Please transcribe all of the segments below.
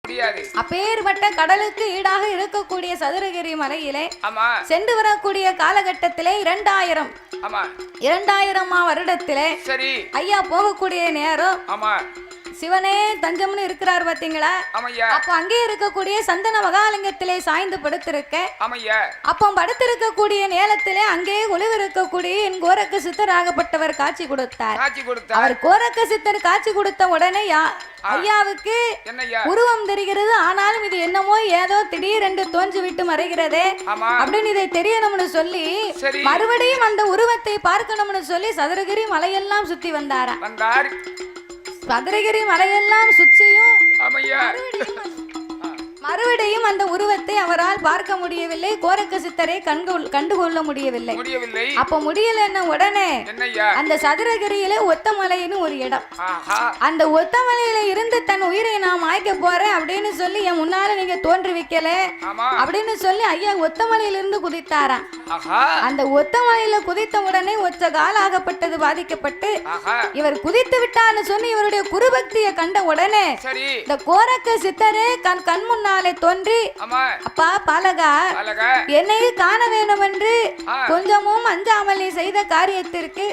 முடியாது. அப்பேற்பட்ட கடலுக்கு ஈடாக இருக்கக்கூடிய சதுரகிரி மலையிலே ஆமா சென்று வரக்கூடிய காலகட்டத்திலே 2000 ஆமா 2000 வருடத்திலே சரி ஐயா போகக்கூடிய நேரம் ஆமா சிவனே தஞ்சம்னு இருக்கிறார் பாத்தீங்களா? ஆமையா. அப்ப அங்கே இருக்கக்கூடிய சந்தன மகாலிங்கத்திலே சாய்ந்து படுத்திருக்க. ஆமையா. அப்ப படுத்திருக்கக்கூடிய நேரத்திலே அங்கே ஒளிவிருக்கக்கூடிய என் கோரக்க சித்தராகப்பட்டவர் காட்சி கொடுத்தார். அவர் கோரக்க சித்தர் காட்சி கொடுத்த உடனே ஐயாவுக்கு உருவம் தெரிகிறது. ஆனாலும் இது என்னமோ ஏதோ திடீரென்று தோன்றி விட்டு மறைகிறதே அப்படின்னு இதை தெரியணும்னு சொல்லி மறுபடியும் அந்த உருவத்தை பார்க்கணும்னு சொல்லி சதுரகிரி மலையெல்லாம் சுத்தி வந்தாரா. சதுரகிரி மலையெல்லாம் சுற்றியும் மறுபடியும் அந்த உருவத்தை அவரால் பார்க்க முடியவில்லை. கோரக்க சித்தரை கண்டுகொள்ள முடியவில்லை. அப்ப முடியலன்னா உடனே அந்த சதுரகிரியில ஒத்தமலைன்னு ஒரு இடம், அந்த ஒத்தமலையில இருந்து தன் உயிரை நான் மாய்க்க போறேன் அப்படின்னு சொல்லி என் முன்னால நீங்க தோன்றி வைக்கல அப்படின்னு சொல்லி ஐயா ஒத்தமலையில இருந்து குதித்தாராம். அந்த ஒத்தமலையில குதித்த உடனே ஒற்ற காலாகப்பட்டது பாதிக்கப்பட்டு இவர் குதித்து விட்டான்னு சொல்லி இவருடைய குருபக்தியை கண்ட உடனே இந்த கோரக்க சித்தரே கண் முன்னாலே தோன்றி அப்பா பாலகா என்னை காண வேண்டும் என்று கொஞ்சமும் அஞ்சாமல் நீ செய்த காரியத்திற்கு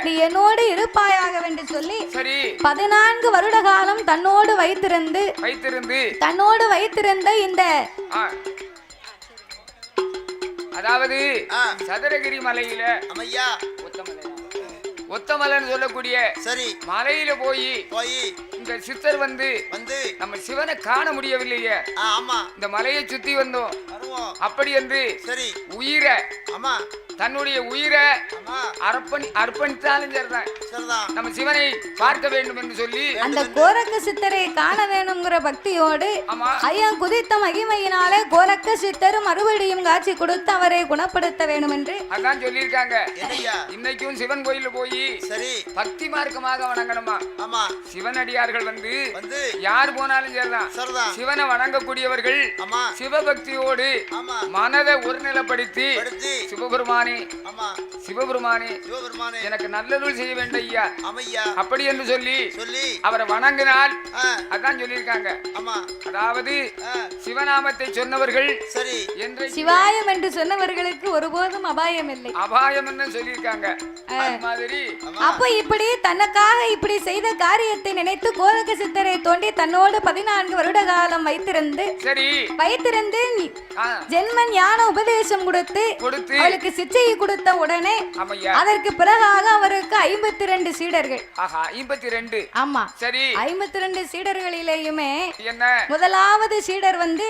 நீ என்னோடு இருப்பாயாக என்று சொல்லி 14 வருட காலம் தன்னோடு வைத்திருந்த இந்த அதாவது சதுரகிரி மலையில ஒத்தமலைன்னு சொல்லக்கூடிய சரி மலையில போய் இந்த சித்தர் வந்து நம்ம சிவனை காண முடியவில்லையே. ஆமா இந்த மலையை சுத்தி வந்தோம் அப்படி என்று சரி உயிரை தன்னுடைய உயிரை அர்ப்பணித்தாலும் சரிதான் நம்ம சிவனை பார்க்க வேண்டும் என்று சொல்லி அந்த கோரக்க சித்தரை காண வேணுங்கிற பக்தியோடு ஐயா குதித்த மகிமையினாலே கோரக்க சித்தர் மறுபடியும் காட்சி கொடுத்து அவரை குணப்படுத்த வேண்டும் என்று அதான் சொல்லியிருக்காங்க. இன்னைக்கும் சிவன் கோயில போய் சரி பக்தி மார்க்கமாக வணங்கணுமா. ஆமா சிவனடியார்கள் வந்து யார் போனாலும் சரிதான் சிவனை வணங்கக்கூடியவர்கள் சிவபக்தியோடு மனதை ஒருநிலைப்படுத்தி சிவபெருமானே எனக்கு நல்லருள் செய்ய வேண்டும் ஐயா அப்படி என்று சொல்லி அவரை வணங்கினால் அதான் சொல்லியிருக்காங்க. அதாவது சிவநாமத்தை சொன்னவர்கள் சரி என்று சிவாயம் என்று சொன்னவர்களுக்கு ஒருபோதும் அபாயம் இல்லை, அபாயம் என்று சொல்லியிருக்காங்க. மாதிரி அப்ப இப்படி தனக்காக இப்படி செய்த காரியத்தை நினைத்து கோரக்க சித்தரை தோண்டி தன்னோடு 14 வருட காலம் வைத்திருந்து ஜென்ம ஞான உபதேசம் கொடுத்து அவளுக்கு சிச்சையை கொடுத்த உடனே அதற்கு பிறகாக அவருக்கு 52 சீடர்கள். 52 ஆமா சரி 52 சீடர்களிலேயுமே முதலாவது சீடர் வந்து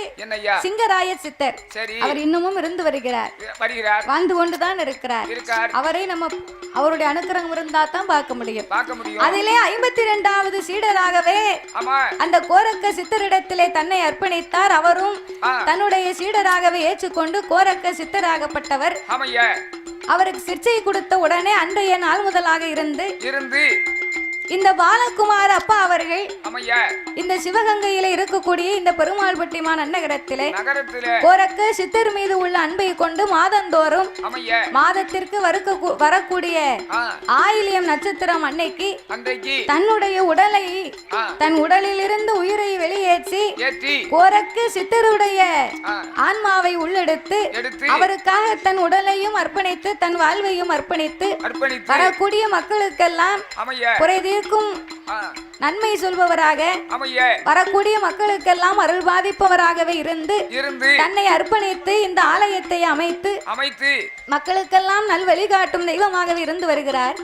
சிங்கராய சித்தர். அவர் இன்னமும் இருந்து வருகிறார், வாழ்ந்து கொண்டுதான் இருக்கிறார். அவரை நம்ம அவருடைய அனுக்கிரகம் இருந்தா தான் பார்க்க முடியும். அதிலே 52வது சீடராகவே அந்த கோரக்க சித்தரிடத்திலே தன்னை அர்ப்பணித்தார். அவரும் தன்னுடைய சீடராகவே ஏற்றுக்கொண்டு கோரக்க சித்தராகப்பட்டவர் அவருக்கு சிற்சை கொடுத்த உடனே அன்றைய நாள் முதலாக இருந்து இந்த பாலகுமார் அப்பா அவர்கள் இந்த சிவகங்கையில இருக்கக்கூடிய இந்த பெருமாள்பட்டி நகரத்திலே கோரக்க சித்தர் மீது உள்ள அன்பை கொண்டு மாதந்தோறும் மாதத்திற்கு வரக்கூடிய ஆயிலியம் நட்சத்திரம் அன்னைக்கு தன்னுடைய உடலை தன் உடலில் இருந்து உயிரை வெளியேற்றி கோரக்க சித்தருடைய ஆன்மாவை உள்ளெடுத்து அவருக்காக தன் உடலையும் அர்ப்பணித்து தன் வாழ்வையும் அர்ப்பணித்து வரக்கூடிய மக்களுக்கெல்லாம் குறை தீர்க்கும் நன்மை சொல்பவராக வரக்கூடிய மக்களுக்கெல்லாம் அருள் பாதிப்பவராகவே இருந்து தன்னை அர்ப்பணித்து இந்த ஆலயத்தை அமைத்து மக்களுக்கெல்லாம் நல் வழிகாட்டும் தெய்வமாகவே இருந்து வருகிறார்.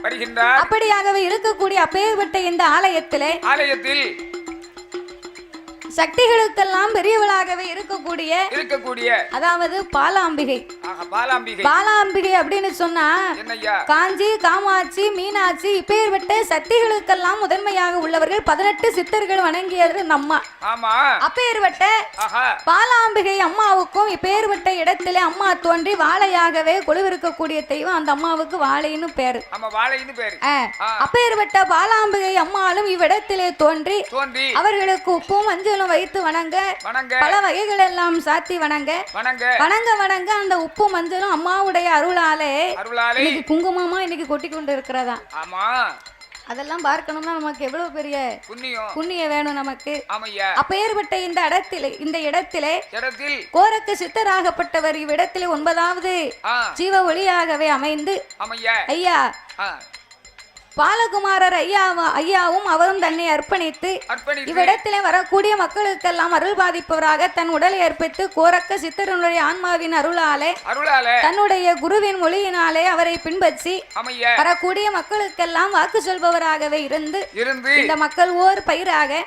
அப்படியாகவே இருக்கக்கூடிய அப்பேற்பட்ட இந்த ஆலயத்தில் சக்திகளுக்கெல்லாம் பெரியவளாகவே இருக்கக்கூடிய அதாவது பாலாம்பிகை அப்படின்னு சொன்னா காஞ்சி காமாட்சி மீனாட்சி இப்பேற்பட்ட சக்திகளுக்கெல்லாம் முதன்மையாக உள்ளவர்கள் 18 சித்தர்கள் வணங்கியது அம்மா. அப்பேற்பட்ட பாலாம்பிகை அம்மாவுக்கும் இப்பேற்பட்ட இடத்திலே அம்மா தோன்றி வாழையாகவே கொலுவிருக்கக்கூடிய தெய்வம் அந்த அம்மாவுக்கு வாழைன்னு பேரு. அப்பேற்பட்ட பாலாம்பிகை அம்மாளும் இவ்விடத்திலே தோன்றி அவர்களுக்கு உப்பும் மஞ்சள் வைத்து வணங்க பல வகைகள் எல்லாம் சாத்தி வணங்க அந்த உப்பு மஞ்சளும் அம்மாவுடைய அருளாலே இன்னைக்கு குங்குமமா இன்னைக்கு கொட்டி கொண்டு இருக்கிறதா. அதெல்லாம் பார்க்கணும்னா நமக்கு எவ்வளவு பெரிய புண்ணியம் வேணும் நமக்கு. அப்பேற்பட்ட இந்த இடத்திலே கோரக்க சித்தராகப்பட்டவர் இவ்விடத்திலே 9வது ஜீவ ஒளியாகவே அமைந்து ஐயா பாலகுமாரர் ஐயாவும் அவரும் தன்னை அர்ப்பணித்து இவ்விடத்திலே வரக்கூடிய மக்களுக்கெல்லாம் அருள் பாதிப்பவராக தன் உடலை அர்ப்பித்து கோரக்க சித்தருடைய ஆன்மாவின் அருளாலே தன்னுடைய குருவின் மொழியினாலே அவரை பின்பற்றி வரக்கூடிய மக்களுக்கெல்லாம் வாக்கு சொல்பவராகவே இருந்து இந்த மக்கள் ஓர் பயிராக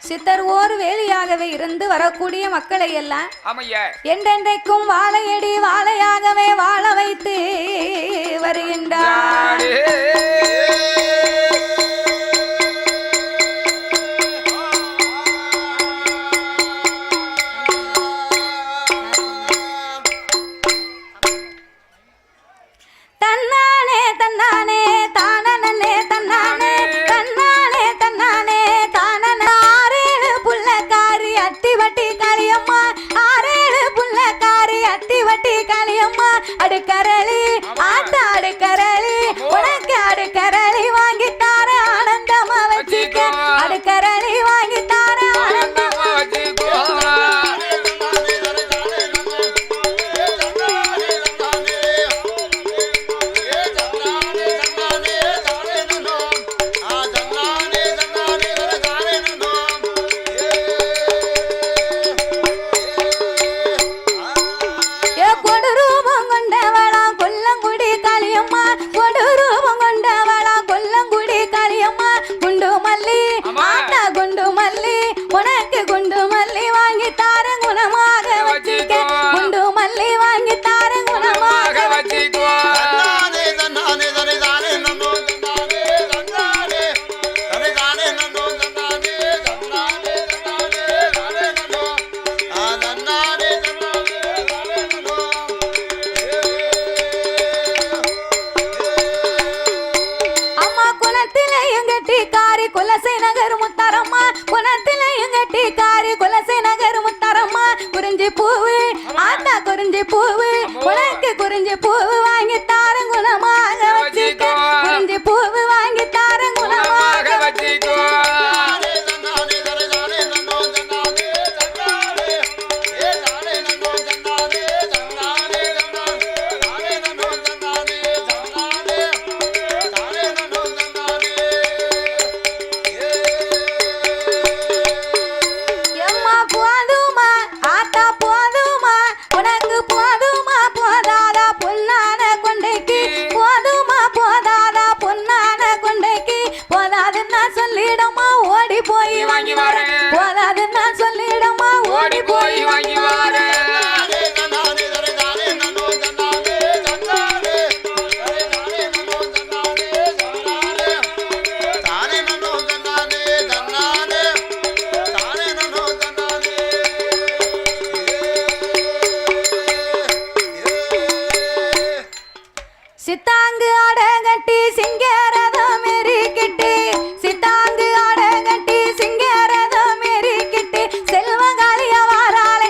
சித்தர் ஓர் வேலியாகவே இருந்து வரக்கூடிய மக்களை எல்லாம் என்றென்றைக்கும் வாழையடி வாழையாகவே வாழ வைத்து வருகின்றார். தன்னானே தன்னானே தானனே தன்னானே தன்னானே தன்னானே தானன ஆரேழு புள்ளக்காரி அத்திவட்டி காளியம்மா ஆரேழு புள்ளக்காரி அத்திவட்டி காளியம்மா அடுக்கரளி ஆத்தா அடுக்கரளி உனக்கு அடுக்கரளி வாங்கி தார ஆனந்தமா வச்சிக்க அடுக்கரளி வாங்கி தார ஆனந்தமா வச்சிக்கோ. குறிஞ்சி பூவு ஆத்தா குறிஞ்சி பூவு உனக்கு குறிஞ்சி பூவு வாங்கி தாரன் குணமாக வச்சிக்க குறிஞ்சி பூவு வாங்கி தாரன் குணமாக வச்சிக்கோ. சித்தாங்கு அடகட்டி சிங்கரதம் எரிக்கிட்டு சித்தாங்கு அடகட்டி சிங்கரதம் எரிக்கிட்டு செல்வகாலிய வாராளே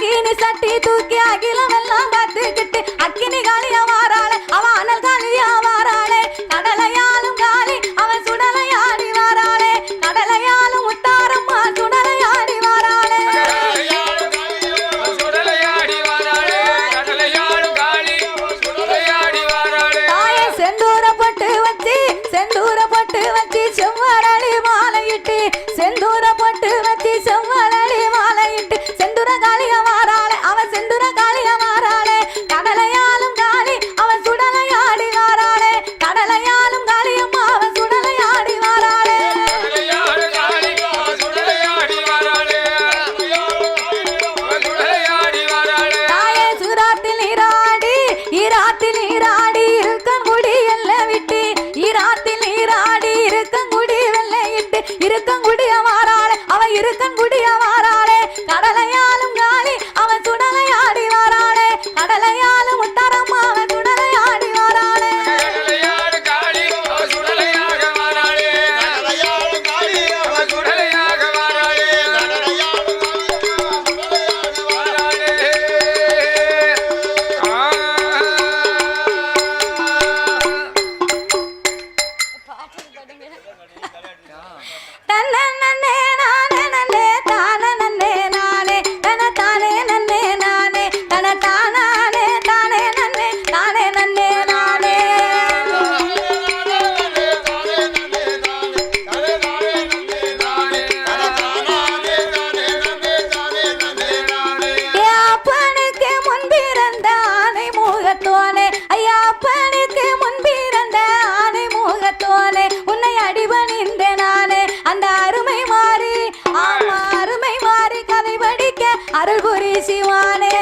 அக்கினி சட்டி தூக்கி அகிலம் எல்லாம் பார்த்துக்கிட்டு அக்கினி காலியா வாராளே அவ அனல் காலியா வாராளே கடலையாலும் காலி அவன் சுடலையாடி வாராளே கடலையாலும் முத்தாரம்மா சுடலையாடி வாராளே தாயே செந்தூரப்பட்டு வச்சு செவ்வரளி மாலையிட்டு செந்தூரப்பட்டு வச்சு செவ்வரளி மாலையிட்டு செந்தூர காலிய வாராளே அவன் செந்தூர காலிய வாராளே கடலையாலும் காலி அவன் சுடலையாடி வாராளே கடலையாலும் காலியம்மா அவன் சுடலையாடி வாராளே தாயே சூராத்தில் நீராடி ஈராத்தில் நீராடி இருக்கங்குடி எல்லை விட்டு ஈராத்தில் நீராடி இருக்கங்குடி வெள்ளை இட்டு இருக்கங்குடிய வாராளே அவ இருக்கங்குடிய வாராளே கடலையாலும் காலி அவன் சுடலையாடி வாராளே கடலையாலும் முத்தாரம்மா அவன் சுடலையாடி வாராளே தன்னே நானே நன்னே தானே நன்னே நானே தன தானே நன்னே நானே தன தானே தானே நன்னே தானே நன்னே நானே ஏ அப்பனுக்கு முன்பிறந்த ஆனை முகத்தோனே ஐயா அப்பனுக்கு முன்பிறந்த ஆனை முகத்தோனே உன்னை அடிபணிந்த நானே அந்த அருமை மாறி ஆமா அருமை மாறி கதை படிக்க அருள் புரி சிவானே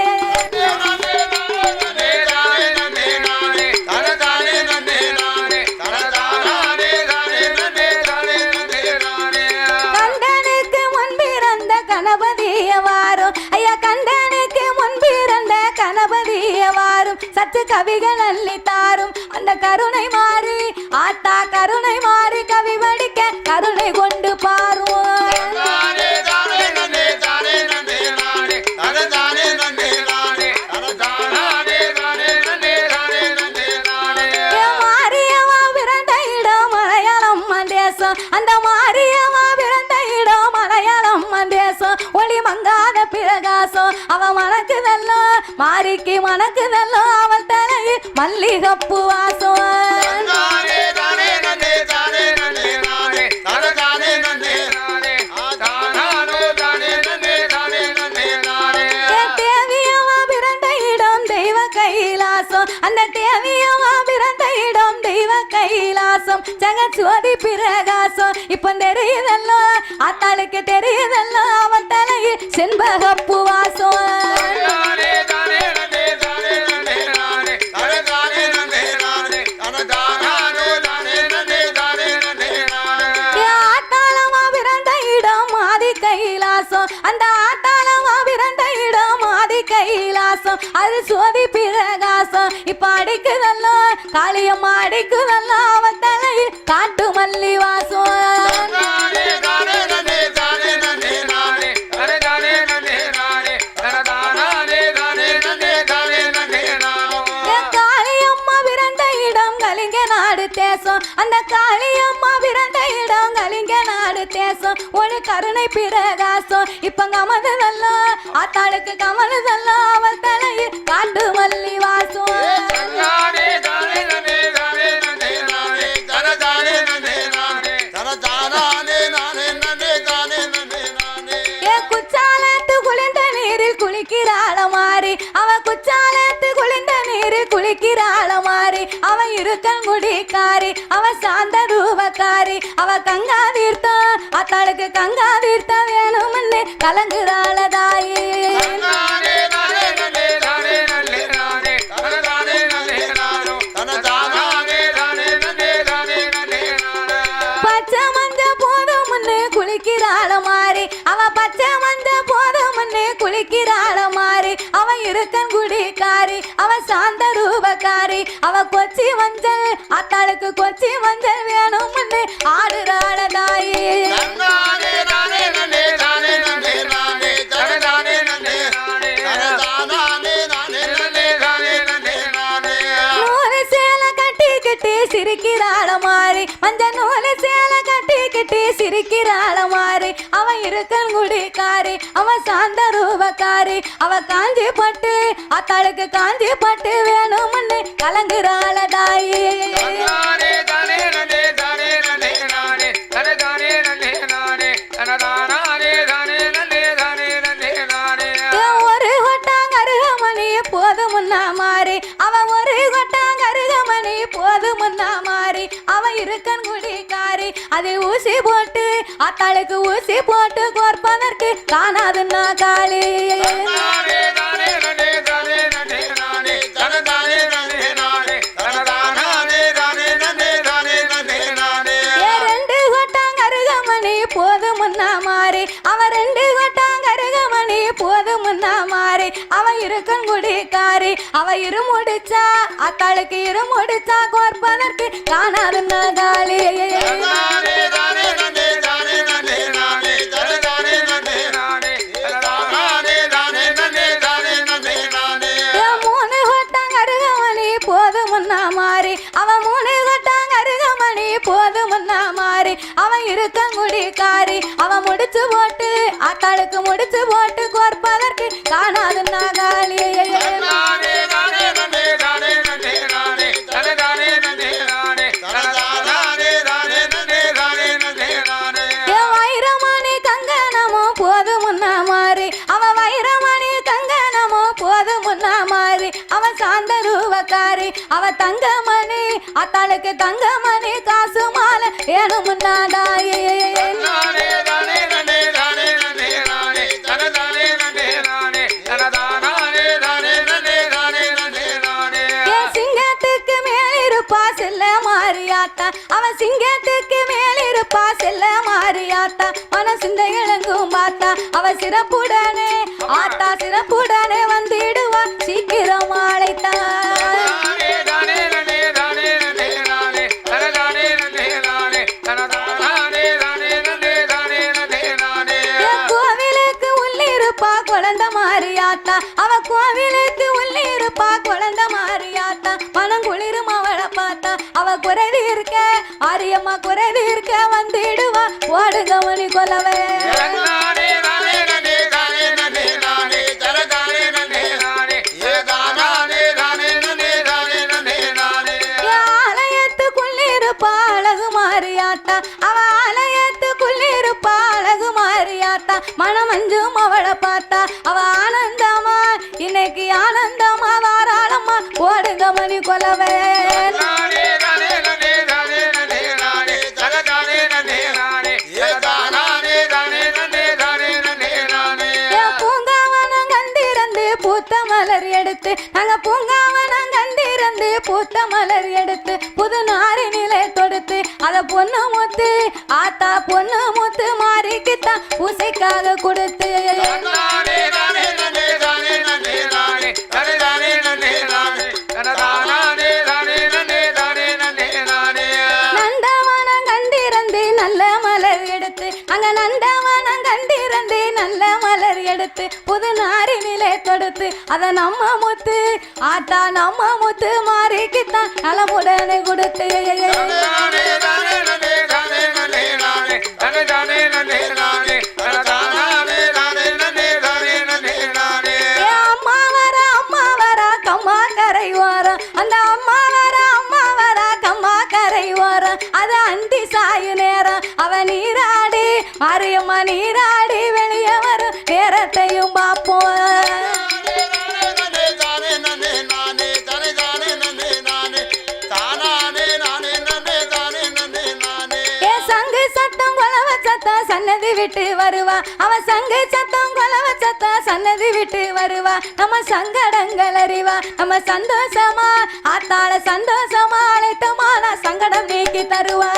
கண்டனுக்கு முன்பிறந்த கணபதிய வாரும் ஐயா கண்டனுக்கு முன்பிறந்த கணபதிய வாரும் சத்து கவிகள் அள்ளி தாரும் அந்த கருணை மாறி ஆத்தா கருணை மாறி கவி படிக்க கருணை கொண்டு பாரும் மாரியம்மா பிறந்த இடம் மலையாளம் தேசம் அந்த மாரியம்மா பிறந்த இடம் மலையாளம் தேசம் ஒளி மங்காத பிரகாசம் அவ மணக்குதல்லோ மாரிக்கு மணக்குதல்லோ அவள் தலையில் மல்லிகப்பு வாசம் தேவியம்மா பிறந்த இடம் தெய்வ கைலாசம் அந்த தேவியம்மா பிறந்த இடம் தெய்வ கைலாசம் ஜெகஜோதி பிரகாசம் இப்ப தெரியுதல்லோ ஆத்தாளுக்கு தெரியுதல்லோ அவன் தலையில் செண்பகப்பு வாசம் ஆத்தாளமா பிறந்த இடம் ஆதி கைலாசம் அந்த ஆத்தாளமா பிறந்த இடம் ஆதி கைலாசம் அது சோதி பிரகாசம் இப்ப அடிக்குதல்லோ காளியம்மா அடிக்குதல்லோ அவன் தலையில் காட்டு மல்லி வாசம் காளியம்மா பிறந்த இடம் கலிங்க நாடு தேசம் அந்த காளியம்மா பிறந்த இடம் கலிங்க நாடு தேசம் ஒரு கருணை பிரகாசம் இப்ப கமதுதல்லோ ஆத்தாளுக்கு கமலுதல்லோ அவள் தலையில் காட்டு மல்லி வாசம் குச்சாலத்து குளிர்ந்த நீரில் குளிக்கிறாள மாறி அவ குச்சாலத்து குளிர்ந்த நீரில் குளிக்கிறாள மாறி அவ இருக்கல் முடிக்காரி அவ சாந்த ரூபக்காரி அவ கங்கா தீர்த்தம் அத்தாளுக்கு கங்கா தீர்த்தம் வேணும்னு கலங்குறாள தாயே பச்சை மஞ்ச போதும் குளிக்கிறாள மாறி அவ பச்சை மஞ்ச போதும் குளிக்கிறாள மாறி அவ இருக்கன் குடிக்காரி அவ சாந்த ரூபக்காரி அவ கொச்சி மஞ்சள் அத்தாளுக்கு கொச்சி மஞ்சள் வேணும்னு ஆடுறாள தாயே நூறு சேலை கட்டிக்கிட்டு சிரிக்கிறாள மாறி மஞ்ச நூறு சேலை கட்டிக்கிட்டு சிரிக்கிறாள மாறி அவன் இருக்கன் குடிக்காரி அவன் சாந்த ரூபக்காரி அவ காஞ்சி பட்டு அத்தாளுக்கு காஞ்சி பட்டு வேணும்னு கலங்குறாள தாயி ஒரு கொட்டாங்கருகமணி போதுமுன்னா மாறி அவன் ஒரு கொட்டாங்கருகமணி போதுமுன்னா மாறி அவன் இருக்கன் குடிக்காரி அதில் ஊசி போட்டு அத்தாளுக்கு ஊசி போட்டு கோர்ப்பதற்கு காணாதுன்னா காளி ரெண்டு கொட்டாங்கருகமணி போதுமுன்னா மாறி அவன் ரெண்டு கொட்டாங்கருகமணி போதுமுன்னா மாறி அவன் இருக்கன் குடிக்காரி அவ இருமுடிச்சா அத்தாளுக்கு இருமுடிச்சா கோர்ப்பதற்கு காணாதுன்னா காளி மூணு கொட்டாங்கருகமணி போதுமுன்னா மாறி அவன் மூணு கொட்டாங்கருகமணி போதுமுன்னா மாறி அவன் இருக்கன் குடிக்காரி அவன் முடிச்சு போட்டு அத்தாளுக்கு முடிச்சு போட்டு கோர்ப்பதற்கு காணாதுன்னா காளி வைரமணி கங்கனமோ போதுமுன்னா மாறி அவன் வைரமணி கங்கனமோ போதுமுன்னா மாறி அவன் சாந்த ரூபக்காரி அவ தங்கமணி அத்தாளுக்கு தங்கமணி காசு மாலை வேணுமுன்னா தாயே சிங்கத்துக்கு மேலிருப்பா செல்ல மாறியாத்தா அவன் சிங்கத்துக்கு மேலிருப்பா செல்ல மாறியாத்தா மன சிந்தை இழங்கும் பார்த்தா அவ சிறப்புடனே ஆத்தா சிறப்புடனே வந்திடுவா சீக்கிரம் அழைத்தான் கோவிலுக்கு உள்ளிருப்பா குழந்த மாறியாத்தா அவ கோவிலுக்கு உள்ளிருப்பா குழந்த மாறியாத்தா மனம் குளிரும் அவளை பார்த்தா அவ குறைதி இருக்க ஆரியம்மா குறைதி இருக்க வந்திடுவா ஓடுங்க மணி கொலவே ஆலயத்துக்குள்ளிருப்பா அழகு மாறியாத்தா அவ ஆலயத்துக்குள்ளிருப்பா அழகு மாறியாத்தா மனம் அஞ்சும் அவளை பார்த்தா அவ ஆனந்தமா இன்னைக்கு ஆனந்தமா வாராளம்மா ஓடுங்க மணி கொலவே பூங்காவனம் கண்டிரந்து பூத்த மலர் எடுத்து நாங்க பூங்காவனம் கண்டிரந்து பூத்த மலர் எடுத்து புது நாரி நிலை தொடுத்து அத பொண்ணு முத்து ஆத்தா பொண்ணு முத்து மாறிக்குத்தான் பூசைக்காக கொடுத்து நந்தவனம் கண்டிரந்து நல்ல மலர் எடுத்து அங்க நந்தவனம் கண்டிரந்து நல்ல மலர் எடுத்து புது நாரி நிலை தொடுத்து அத நம்ம முத்து ஆத்தா நம்ம முத்து மாறிக்குத்தான் நலமுடனே கொடுத்து அம்மா வர கம்மா கரை ஓரம் அந்த அம்மா வர கம்மா கரை ஓரம் அது அந்தி சாயு நேரம் அவ நீராடி மாரியம்மா நீராடி வெளியே வரும் நேரத்தையும் பார்ப்போம் சங்கு சத்தம் கொலவ சத்தம் சன்னதி விட்டு வருவா அவன் சங்கு சத்தம் கொலவ சத்தம் சன்னதி விட்டு வருவா நம்ம சங்கடங்கள் அறிவா நம்ம சந்தோஷமா ஆத்தாள சந்தோஷமா அழைத்தமான சங்கடம் நீக்கி தருவா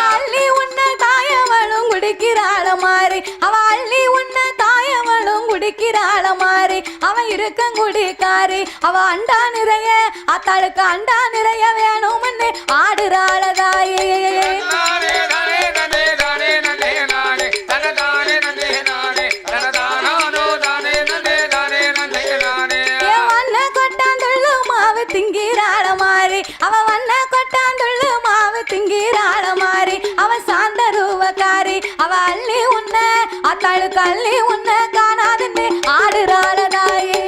அள்ளி உன்ன தாயவளும் குடிக்கிறாள மாறி அவ அள்ளி உன்ன தாயவளும் குடிக்கிறாள மாறி அவன் இருக்கன் குடிக்காரி அவ அண்டா நிறைய அத்தாளுக்கு அண்டா நிறைய வேணும்னு ஆடுறாள தாயே சிரிக்கிறாள மாறி அவ சாந்த ரூபக்காரி அவ அள்ளி உன்ன அத்தாளுக்கு அள்ளி உன்ன காணாதுன்னு ஆடுறாள தாயே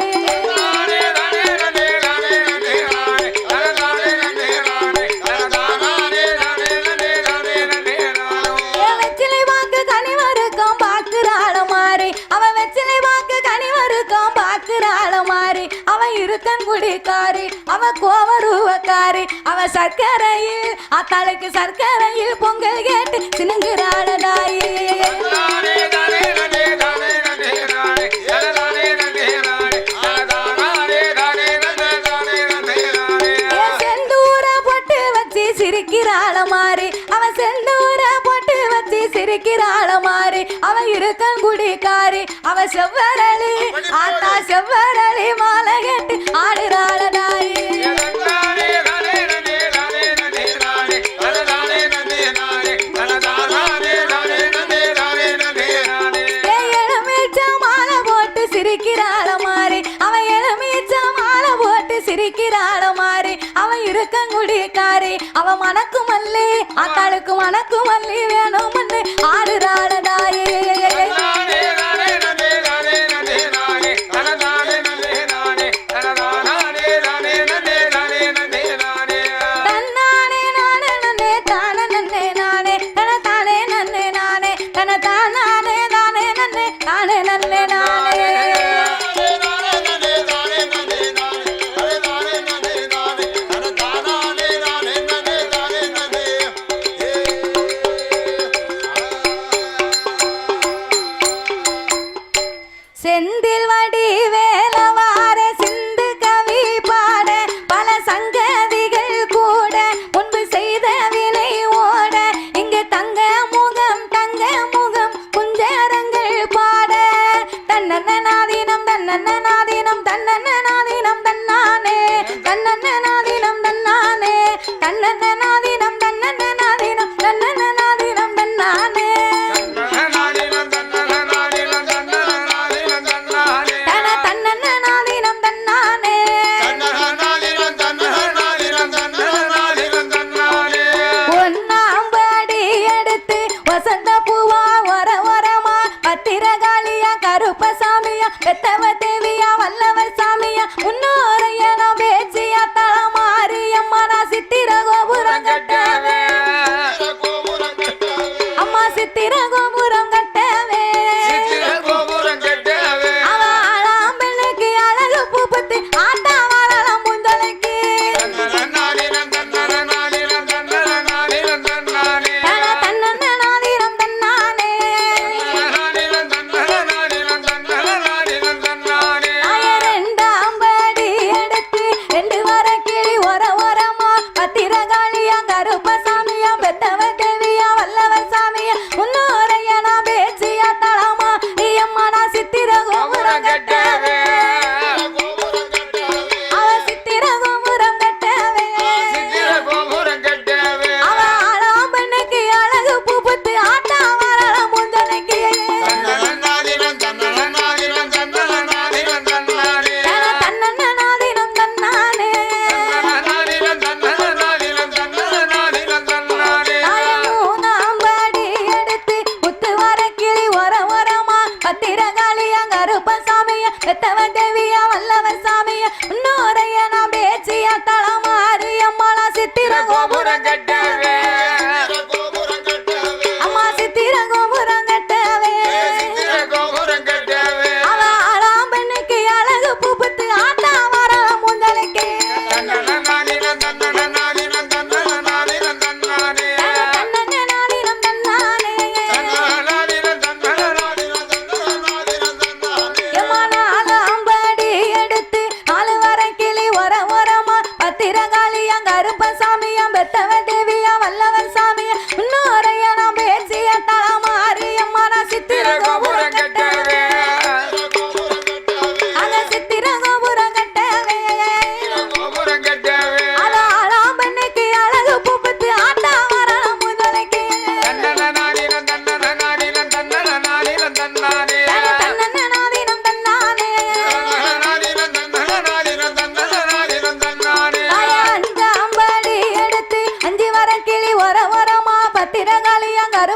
வெச்சிலை வாக்கு கனிவருக்கம் பாக்குறாள மாறி அவ வெச்சிலை வாக்கு கனிவருக்கம் பாக்குறாள மாறி அவ இருக்கன் குடிக்காரி அவ கோவருவக்காரி அவ சர்க்கரையில் அத்தாளுக்கு சர்க்கரையில் பொங்கல் கேட்டு சினுங்குறாள தாயே செந்தூர பொட்டு வச்சு சிரிக்கிறாள மாறி அவ செந்தூர பொட்டு வச்சு சிரிக்கிறாள மாறி அவ இருக்கன் குடிக்காரி அவ செவ்வரளி ஆத்தா செவ்வரளி மாலை கேட்டு ஆடுறாள தாயே சிரிக்கிறாள மாறி அவ எலுமிச்ச மாலை போட்டு சிரிக்கிறாள மாறி அவ இருக்கங்குடிக்காரி அவ மணக்கு மல்லி அத்தாளுக்கு மணக்கு மல்லி வேணும்னு ஆடுறாள தாயே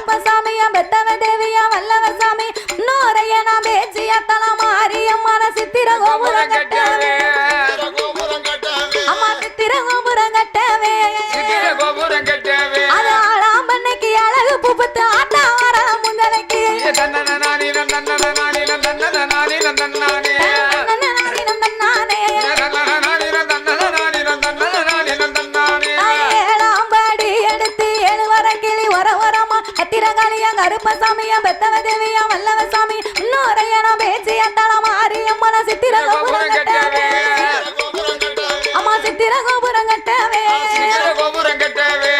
கருப்பசாமியா பெத்தவ தேவியா வல்லவசாமி நோரையன பேச்சியா தலமாரியம்மன சித்திர கோபுரம் கட்டவே அம்மா சித்திர கோபுரம் கட்டவே அது ஆளாம்பண்ணைக்கு அழகு புப்புத்து ஆட்டா வர முந்தலைக்கு கருப்பசாமியா பெத்தவ தேவியா வல்லவசாமி இன்னொரையன பேச்சியா தலமாரியம்மன சித்திர கோபுரம் கட்டவே அம்மா சித்திர கோபுரம் கட்டவே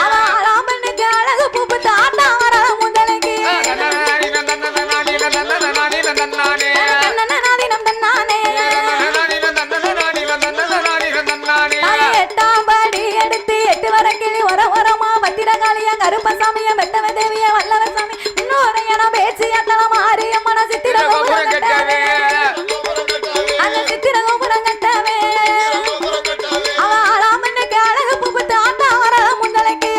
ஆளாம்பண்ணைக்கு அழகு புப்புத்து ஆட்டா வர முந்தலைக்கு எட்டாம் படி எடுத்து எட்டு வரக்கிளி வரமா பத்திரகாளியா கருப்பசாமியா பெத்தவ தேவியா வல்லவசாமி இன்னொரையன பேச்சியா தலமாரியம்மன சித்திர கோபுரம் கட்டவே அந்த சித்திர கோபுரம் கட்டவே ஆளாம்பண்ணைக்கு அழகு புப்புத்து ஆட்டா வர முந்தலைக்கு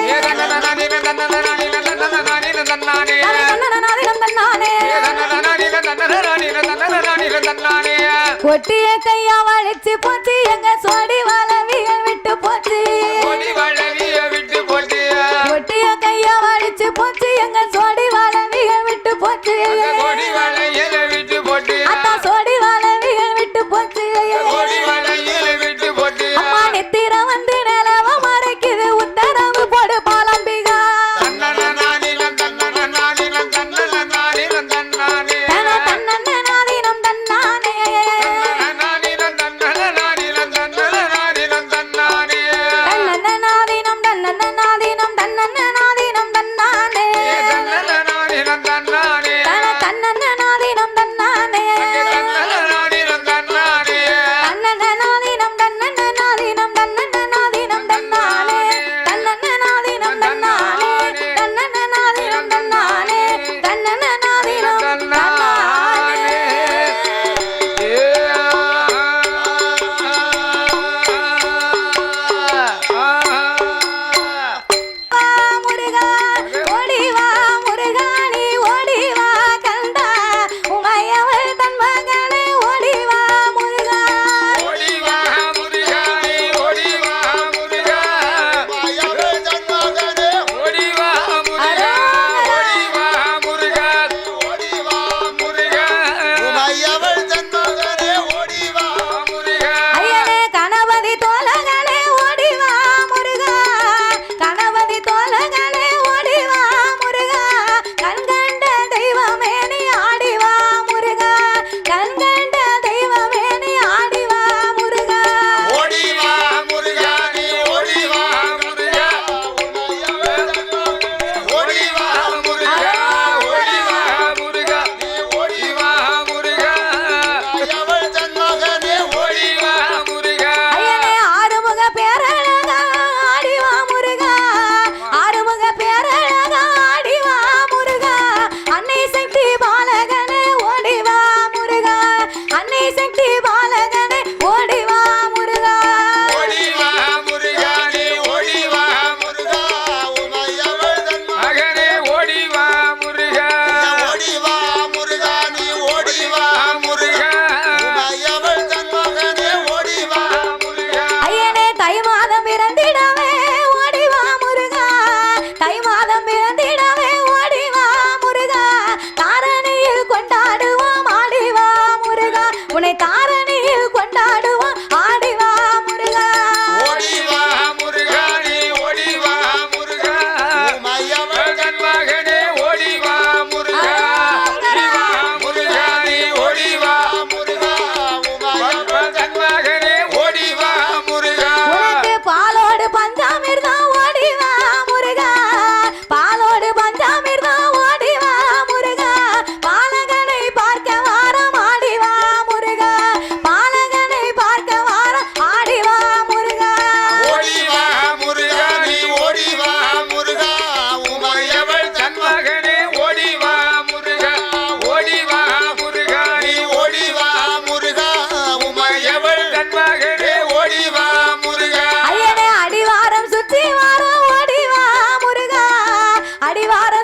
கொட்டிய கையா வளைச்சு போச்சு எங்க சோடி வளவியல் விட்டு போச்சு கொட்டிய கையா வளைச்சு போச்சு எங்க சோடி வளவியல் விட்டு போச்சு அத்தா சோடி வளவியல் விட்டு போச்சு அம்மா நெத்திர வந்து நிலவ மறைக்குது உத்தரவு போடு பாலம்பிகா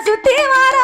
சுத்தி வர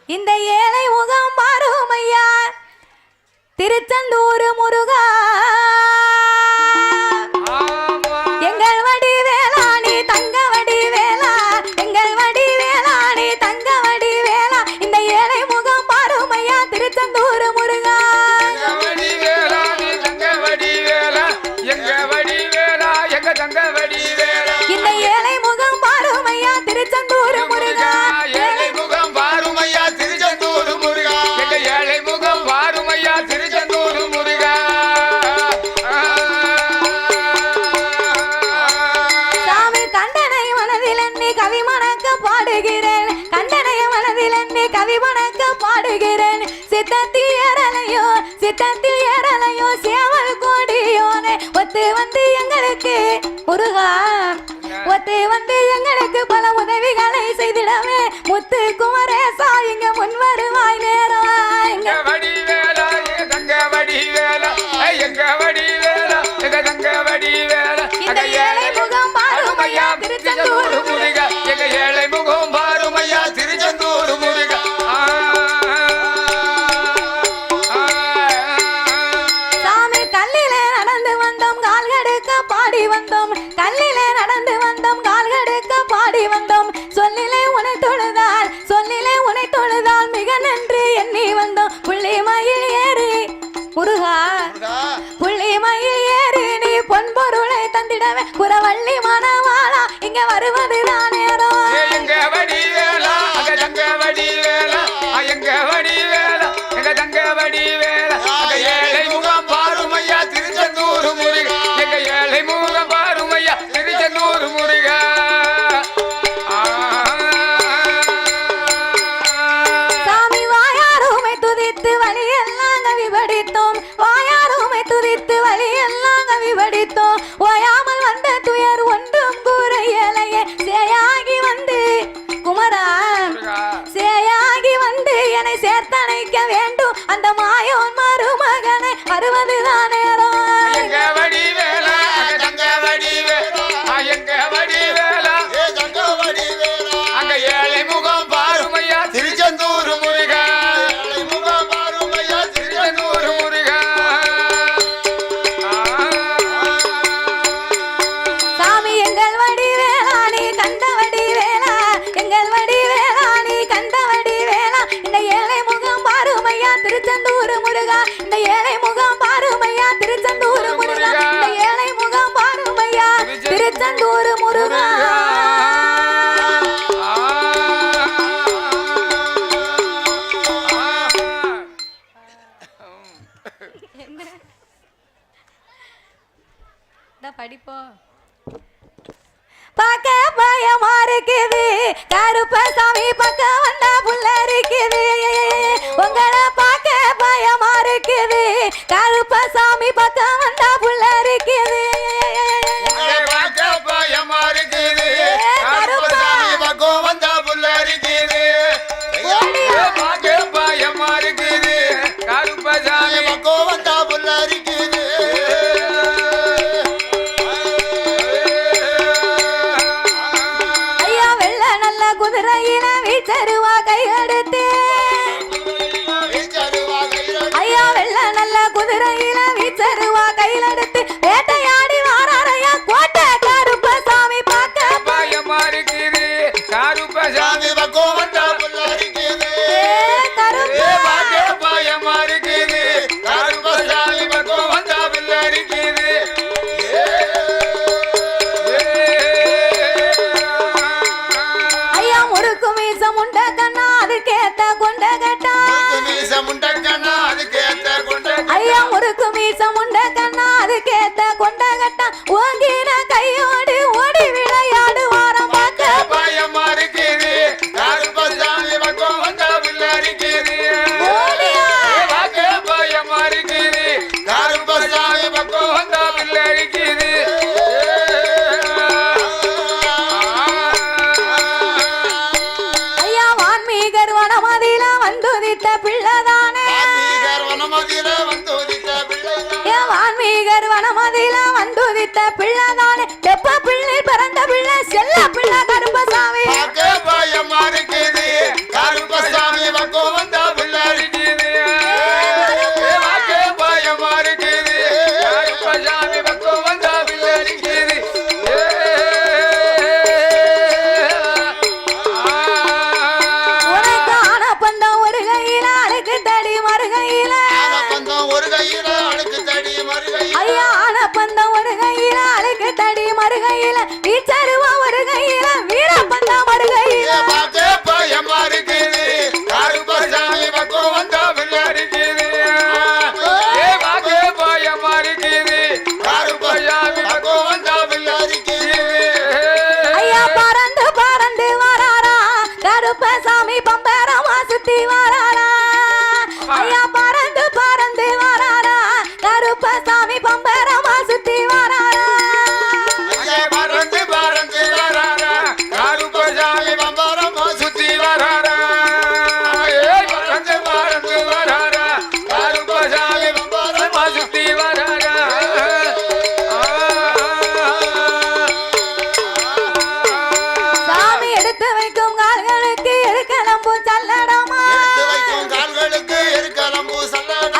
இந்த ஏழை முகம் மாறும் ஐயா திருச்செந்தூர் முருகா எங்கள் வடி வேளாணி தங்க வடி வேளா எங்கள் வடி வேளாணி தங்க வடி வேளா இந்த ஏழை முகம் மாறும் ஐயா திருச்செந்தூர் முருகா வடி வேளாணி தங்க வடி வேளா எங்க வடி வேளா எங்க தங்க வடி வேளா இந்த ஏழை முகம் மாறும் ஐயா திருச்செந்தூர் முருகா ஏழை முகம் பாரும் ஐயா திருச்செந்தூர் முருகா எங்க ஏழை முகம் பாரும் ஐயா திருச்செந்தூர் முருகா சாமி கண்டனை மனதில் எண்ணி கவி மணக்க பாடுகிறேன் கண்டனை மனதில் எண்ணி கவி மணக்க பாடுகிறேன் சித்தத்தில் ஏறலையோ சேவல் கோடியோனே ஒத்து வந்து எங்களுக்கு முருகா ஒத்து வந்து எங்களுக்கு பல உதவிகளை செய்திடவே முத்து குமரேசா இங்க முன் வருவாய் நேரம் எங்க வடி வேளா தங்க வடி வேளா எங்க வடி வேளா எங்க தங்க வடி வேளா இந்த ஏழை முகம் பாரும் ஐயா திருச்செந்தூர் முருகா எங்க ஏழை முகம் பாரும் ஐயா திருச்செந்தூர் முருகா சாமி கல்லிலே நடந்து வந்தோம் கால்கடுக்க பாடி வந்தோம் கல்லிலே நடந்து வந்தோம் கால்கடுக்க பாடி வந்தோம் சொல்லிலே உனை தொழுதால் மிக நன்றி எண்ணி வந்தோம் புள்ளி மயில் ஏறி முருகா புள்ளி மயில் ஏறி நீ பொன்பொருளை தந்திடவே புறவள்ளி மனவாளா இங்க வருவதுதான் நேரம் எங்க வடி வேளா அங்க தங்க வடி வேளா எங்க வடி வேளா எங்க தங்க வடி வேளா அங்க ஏழை முகம் பாரும் ஐயா திருச்செந்தூர் முருகா எங்க ஏழை முகம் பாரும் ஐயா திருச்செந்தூர் முருகா சாமி வாயாருமை துதித்து வழியெல்லாம் கவி படித்தோம் வாயாருமை துதித்து வழியெல்லாம் கவி படித்தோம் ஓயாமல் வந்த துயர் ஒன்றும் கூறையலையே சேயாகி வந்து குமரா சேயாகி வந்து என்னை சேர்த்தணைக்க வேண்டும் அந்த மாயோன் மருமகனை வருவதுதான் நேரம் எங்க வடி வேளா அங்க தங்க வடி வேளா எங்க வடி வேளா தங்க வடி வேளா அங்க ஏழை முகம் பாரும் ஐயா திருச்செந்தூர் முருகா ஏழை முகம் பாரும் ஐயா திருச்செந்தூர் முருகா சாமி எங்கள் வடி வேளாணி கண்ட வடி வேளா எங்கள் வடி வேளாணி கண்ட வடி வேளா இந்த ஏழை முகம் பாருமையா திருச்செந்தூர் முருகா இந்த ஏழை முகம் பாருமையா திருச்செந்தூர் முருகா இந்த ஏழை முகம் பாருமையா திருச்செந்தூர் முருகா படிப்போம் பார்க்க பயமா இருக்குது கருப்பசாமி பக்கம் வந்தா புள்ள இருக்குது உங்களை பார்க்க பயமா இருக்குது கருப்பசாமி பக்கம் வந்தா புள்ள இருக்குது பயமா இருக்குது கருப்பசாமி பக்கம் வந்தா புள்ள இருக்குது பயமா இருக்குது கருப்பசாமி பக்கம் வந்தா புள்ள இருக்குது குதிரையில வீச்சருவா கையெடுத்து ஐயா வெள்ள நல்ல குதிரையில வீச்சருவா கையிலெடுத்து வேட்டையாடி வாராரையா கோட்டை கருப்பசாமி பார்க்க பயமா இருக்குது கருப்பசாமி பக்கம் வந்தா புள்ள இருக்குது பயமா இருக்குது கருப்பசாமி பக்கம் வந்தா புள்ள இருக்குது முறுக்கு மீசம் உண்ட கண்ணா அதுக்கேத்த கொண்ட கட்டா ஐயா முறுக்கு மீசம் உண்ட கண்ணா அதுக்கேத்த கொண்ட கட்டா ஓங்கின கையோடு ஓடி விளையாடு வாரம் பார்க்க பயமா இருக்குது கருப்பசாமி பக்கம் வந்தா புள்ள இருக்குது பயமா இருக்குது கருப்பசாமி பக்கம் வந்தா புள்ள இருக்குது பிள்ளைதானே வான்மீகர் வனமதியில வந்துதித்த பிள்ளைதானே தெப்ப பிள்ளை பிறந்த பிள்ளை செல்ல பிள்ளை கருப்பசாமி பயமா இருக்குது கருப்பசாமி சுத்தி வராரா ஐயா பறந்து பறந்து வராரா கருப்பசாமி பம்பரமா சுத்தி வராரா ஐயா பறந்து பறந்து வராரா கருப்பசாமி பம்பரமா சுத்தி வராரா பறந்து பறந்து வராரா கருப்பசாமி பம்பரமா சுத்தி வராரா சாமி எடுத்து வைக்கும் கால்களுக்கு இருக்கலம்பு சல்லடமா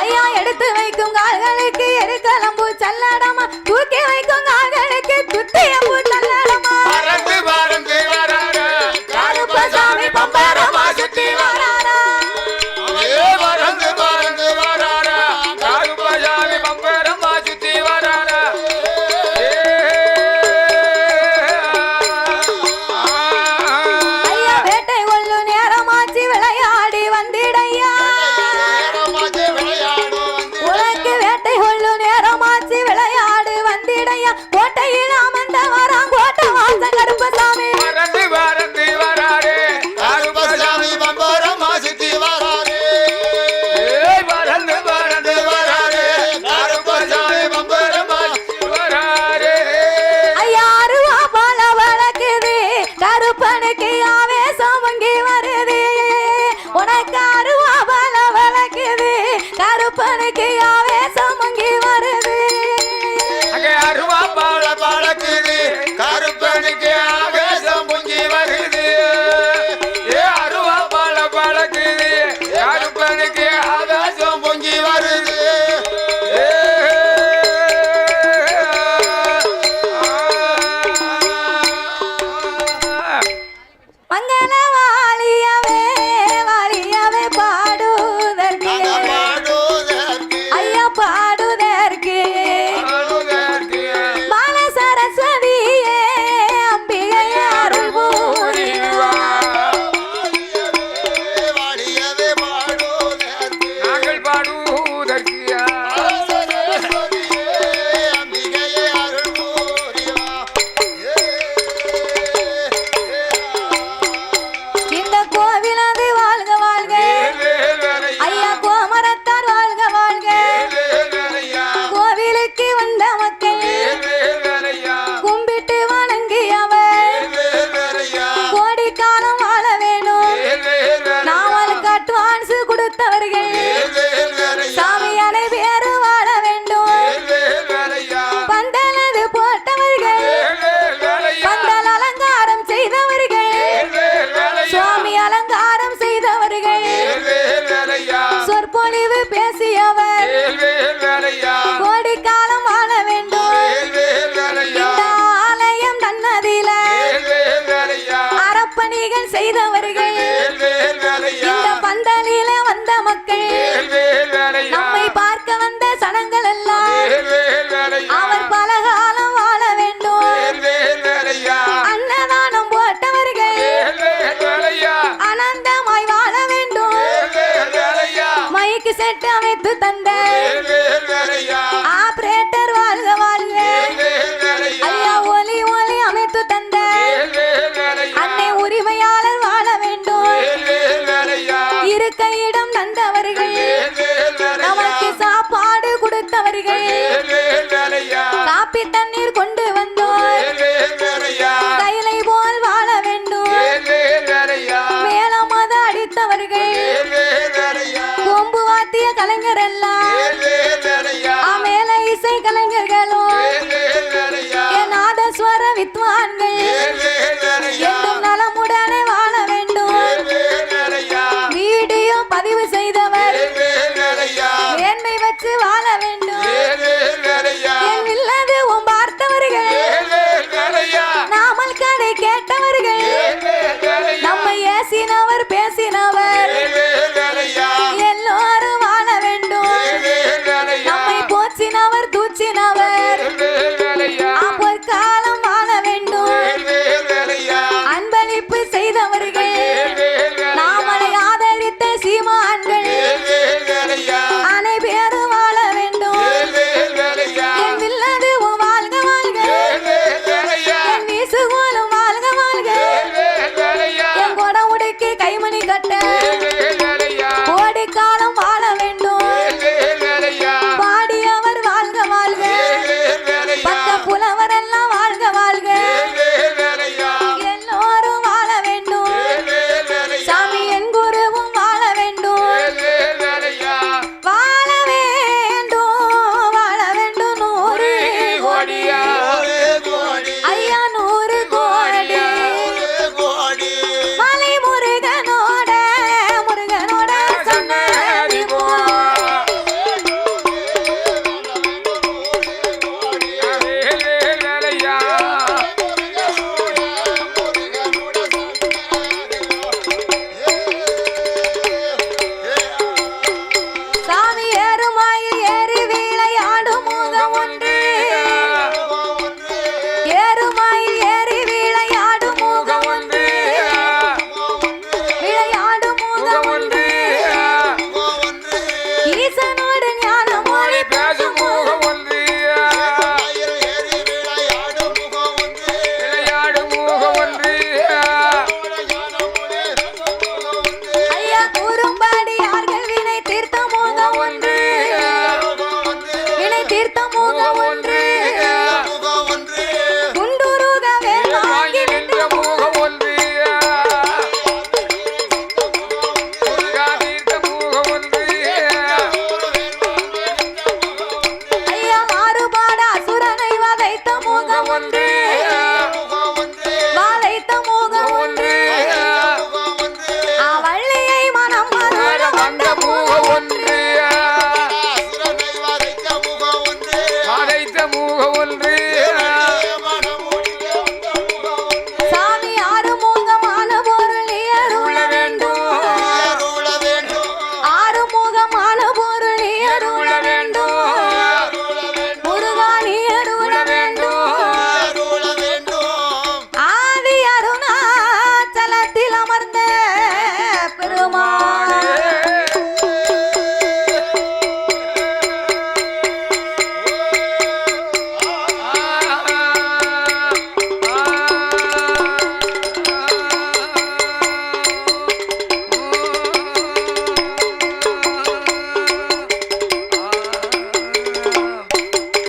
ஐயா எடுத்து வைக்கும் கால்களுக்கு இருக்கலம்பு சல்லடமா தூக்கி வைக்கும் கால்களுக்கு துத்தியம்பு சல்லடமா பறந்து பறந்து வராரா கருப்பசாமி பம்பரமா சுத்தி வராரா பறந்து பறந்து வராரா கருப்பசாமி பம்பரமா சுத்தி வராரா ஐயா வேட்டை கொள்ளு நேரமாச்சு விளையாடி வந்திடையா உனக்கு வேட்டை கொள்ளு நேரமாச்சு விளையாடு வந்திடையா கோட்டையில் அமர்ந்த வரான் கோட்டை வாசன் கருப்பசாமி பறந்து பறந்து வராரே கருப்பசாமி பம்பரமா சுத்தி வராரே பறந்து பறந்து வராரே கருப்பசாமி பம்பரமா சுத்தி வராரே ஐயா அருவா பல வழக்குது கருப்பனுக்கு ஆவேசம் பொங்கி வருது உனக்கு அருவா பல வழக்குது கருப்பனுக்கு ஆவேசம் பொங்கி வருது அங்கே அருவா பால பழக்குது கருப்பனுக்கு ஆவேசம் பொங்கி வருது அருவா பால பழக்குது கருப்பனுக்கு ஆவேசம் பொங்கி வருது மங்கள வாழியவே வாழியவே பாடுதற்கு ஐயா பாடுதற்கு பால சரஸ்வதியே அம்பிகை அருள் பூரிவா நாங்கள் பாடுவதற்கு இந்த கோவிலது வாழ்க வாழ்க ஐயா கோமரத்தார் வாழ்க வாழ்க கோவிலுக்கு வந்த மக்கள் கும்பிட்டு வணங்கியவர் கோடிக்காலம் வாழ வேணும் நாவலுக்கு அட்வான்ஸ் கொடுத்தவர்கள் சாமியானை பேரு வாழ வேண்டும் பந்தலது போட்டவர்கள் பந்தல் அலங்காரம் செய்தவர்கள் சுவாமி அலங்காரம் செய்தவர்கள் சொற்பொழிவு பேசியவர் கோடிக்காலம் வாழ வேண்டும் இந்த ஆலயம் தன்னதில அறப்பணிகள் செய்தவர்கள் இந்த பந்தலில வந்த மக்கள் நம்மை பார்க்க வந்த சனங்கள் எல்லாம் அவர் பலகாலம் வாழ வேண்டும் அன்னதானம் போட்டவர்கள் ஆனந்தமாய் வாழ வேண்டும் மைக்கு செட்டு அமைத்து தந்த ஆபரேட்டர் வாழ்க வாழ்க ஐயா ஒலி ஒலி அமைத்து தந்த அன்னை உரிமையாளர் வாழ வேண்டும் இருக்கையிடம் தந்தவர்கள் நமக்கு சாப்பாடு கொடுத்தவர்கள் காப்பி தண்ணீர் கொண்டு வந்தோம் கைலை போல் வாழ வேண்டும் மேலமத அடித்தவர்கள் கொம்பு வாத்திய கலைஞர் எல்லாம் மேல இசை கலைஞர்களும் என் நாதஸ்வர வித்வான்கள் என்றும் நலமுடனே வாழ வேண்டும் வீடியோ பதிவு செய்து